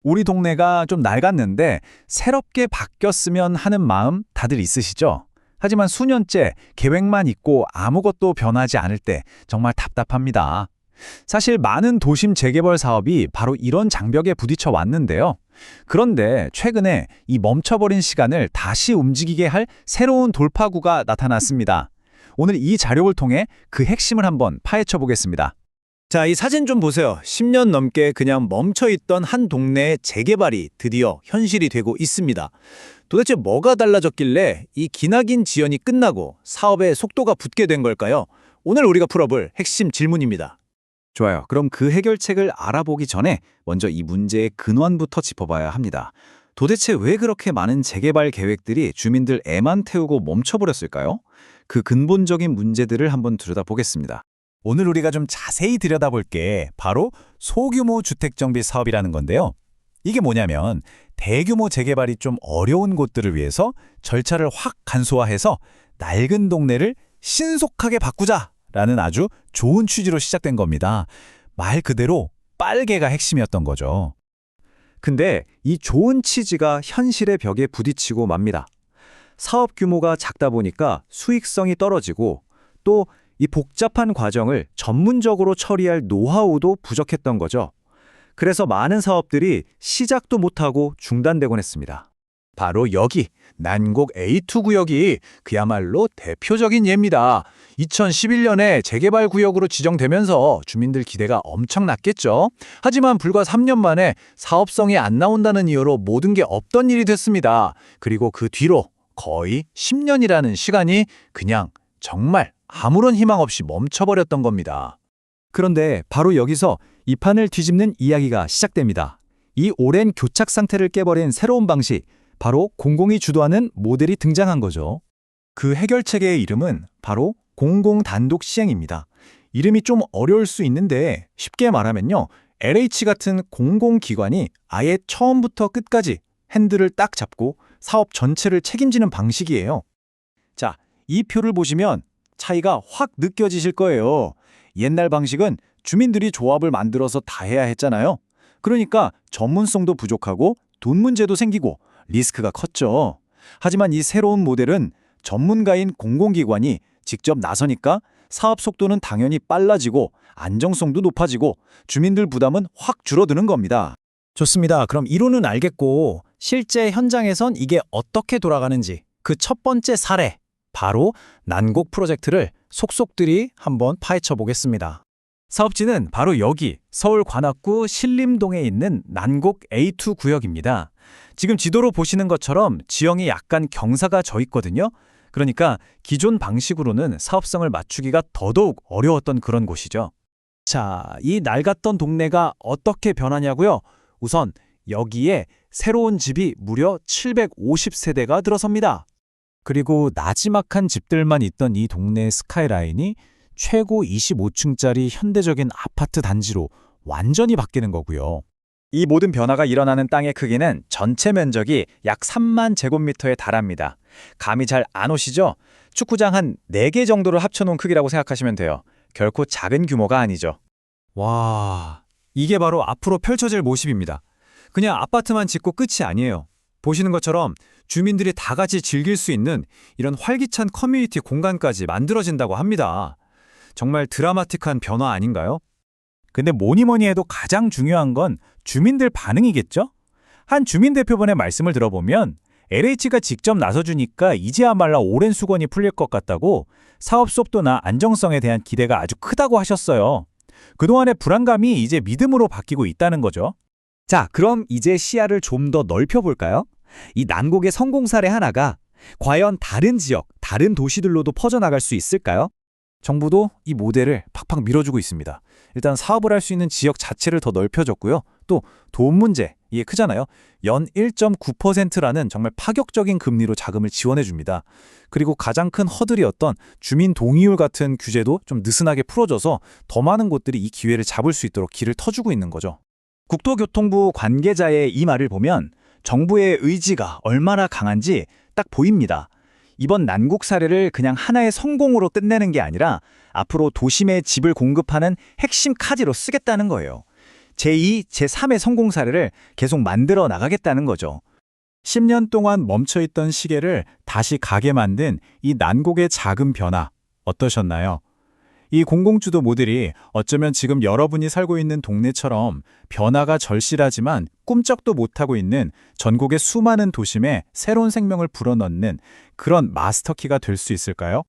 우리 동네가 좀 낡았는데 새롭게 바뀌었으면 하는 마음 다들 있으시죠? 하지만 수년째 계획만 있고 아무것도 변하지 않을 때 정말 답답합니다. 사실 많은 도심 재개발 사업이 바로 이런 장벽에 부딪혀 왔는데요. 그런데 최근에 이 멈춰버린 시간을 다시 움직이게 할 새로운 돌파구가 나타났습니다. 오늘 이 자료를 통해 그 핵심을 한번 파헤쳐 보겠습니다. 자, 이 사진 좀 보세요. 10년 넘게 그냥 멈춰있던 한 동네의 재개발이 드디어 현실이 되고 있습니다. 도대체 뭐가 달라졌길래 이 기나긴 지연이 끝나고 사업의 속도가 붙게 된 걸까요? 오늘 우리가 풀어볼 핵심 질문입니다. 좋아요. 그럼 그 해결책을 알아보기 전에 먼저 이 문제의 근원부터 짚어봐야 합니다. 도대체 왜 그렇게 많은 재개발 계획들이 주민들 애만 태우고 멈춰버렸을까요? 그 근본적인 문제들을 한번 들여다보겠습니다. 오늘 우리가 좀 자세히 들여다볼 게 바로 소규모 주택정비 사업이라는 건데요. 이게 뭐냐면 대규모 재개발이 좀 어려운 곳들을 위해서 절차를 확 간소화해서 낡은 동네를 신속하게 바꾸자라는 아주 좋은 취지로 시작된 겁니다. 말 그대로 빨개가 핵심이었던 거죠. 근데 이 좋은 취지가 현실의 벽에 부딪히고 맙니다. 사업 규모가 작다 보니까 수익성이 떨어지고 또 이 복잡한 과정을 전문적으로 처리할 노하우도 부족했던 거죠. 그래서 많은 사업들이 시작도 못하고 중단되곤 했습니다. 바로 여기, 난곡 A2 구역이 그야말로 대표적인 예입니다. 2011년에 재개발 구역으로 지정되면서 주민들 기대가 엄청났겠죠. 하지만 불과 3년 만에 사업성이 안 나온다는 이유로 모든 게 없던 일이 됐습니다. 그리고 그 뒤로 거의 10년이라는 시간이 그냥 정말 아무런 희망 없이 멈춰버렸던 겁니다. 그런데 바로 여기서 이 판을 뒤집는 이야기가 시작됩니다. 이 오랜 교착 상태를 깨버린 새로운 방식, 바로 공공이 주도하는 모델이 등장한 거죠. 그 해결책의 이름은 바로 공공단독 시행입니다. 이름이 좀 어려울 수 있는데 쉽게 말하면요. LH 같은 공공기관이 아예 처음부터 끝까지 핸들을 딱 잡고 사업 전체를 책임지는 방식이에요. 자, 이 표를 보시면 차이가 확 느껴지실 거예요. 옛날 방식은 주민들이 조합을 만들어서 다 해야 했잖아요. 그러니까 전문성도 부족하고 돈 문제도 생기고 리스크가 컸죠. 하지만 이 새로운 모델은 전문가인 공공기관이 직접 나서니까 사업 속도는 당연히 빨라지고 안정성도 높아지고 주민들 부담은 확 줄어드는 겁니다. 좋습니다. 그럼 이론은 알겠고 실제 현장에선 이게 어떻게 돌아가는지 그 첫 번째 사례, 바로 난곡 프로젝트를 속속들이 한번 파헤쳐 보겠습니다. 사업지는 바로 여기 서울 관악구 신림동에 있는 난곡 A2 구역입니다. 지금 지도로 보시는 것처럼 지형이 약간 경사가 져 있거든요. 그러니까 기존 방식으로는 사업성을 맞추기가 더더욱 어려웠던 그런 곳이죠. 자, 이 낡았던 동네가 어떻게 변하냐고요? 우선 여기에 새로운 집이 무려 750세대가 들어섭니다. 그리고 나지막한 집들만 있던 이 동네의 스카이라인이 최고 25층짜리 현대적인 아파트 단지로 완전히 바뀌는 거고요. 이 모든 변화가 일어나는 땅의 크기는 전체 면적이 약 3만 제곱미터에 달합니다. 감이 잘 안 오시죠? 축구장 한 4개 정도를 합쳐놓은 크기라고 생각하시면 돼요. 결코 작은 규모가 아니죠. 와, 이게 바로 앞으로 펼쳐질 모습입니다. 그냥 아파트만 짓고 끝이 아니에요. 보시는 것처럼 주민들이 다 같이 즐길 수 있는 이런 활기찬 커뮤니티 공간까지 만들어진다고 합니다. 정말 드라마틱한 변화 아닌가요? 근데 뭐니 해도 가장 중요한 건 주민들 반응이겠죠? 한 주민 대표분의 말씀을 들어보면 LH가 직접 나서주니까 이제야말로 오랜 수건이 풀릴 것 같다고 사업 속도나 안정성에 대한 기대가 아주 크다고 하셨어요. 그동안의 불안감이 이제 믿음으로 바뀌고 있다는 거죠. 자, 그럼 이제 시야를 좀 더 넓혀볼까요? 이 난곡의 성공 사례 하나가 과연 다른 지역, 다른 도시들로도 퍼져나갈 수 있을까요? 정부도 이 모델을 팍팍 밀어주고 있습니다. 일단 사업을 할 수 있는 지역 자체를 더 넓혀줬고요. 또 돈 문제, 이게 크잖아요. 연 1.9%라는 정말 파격적인 금리로 자금을 지원해줍니다. 그리고 가장 큰 허들이었던 주민 동의율 같은 규제도 좀 느슨하게 풀어줘서 더 많은 곳들이 이 기회를 잡을 수 있도록 길을 터주고 있는 거죠. 국토교통부 관계자의 이 말을 보면 정부의 의지가 얼마나 강한지 딱 보입니다. 이번 난곡 사례를 그냥 하나의 성공으로 끝내는 게 아니라 앞으로 도심에 집을 공급하는 핵심 카드로 쓰겠다는 거예요. 제2, 제3의 성공 사례를 계속 만들어 나가겠다는 거죠. 10년 동안 멈춰있던 시계를 다시 가게 만든 이 난곡의 작은 변화 어떠셨나요? 이 공공주도 모델이 어쩌면 지금 여러분이 살고 있는 동네처럼 변화가 절실하지만 꿈쩍도 못하고 있는 전국의 수많은 도심에 새로운 생명을 불어넣는 그런 마스터키가 될 수 있을까요?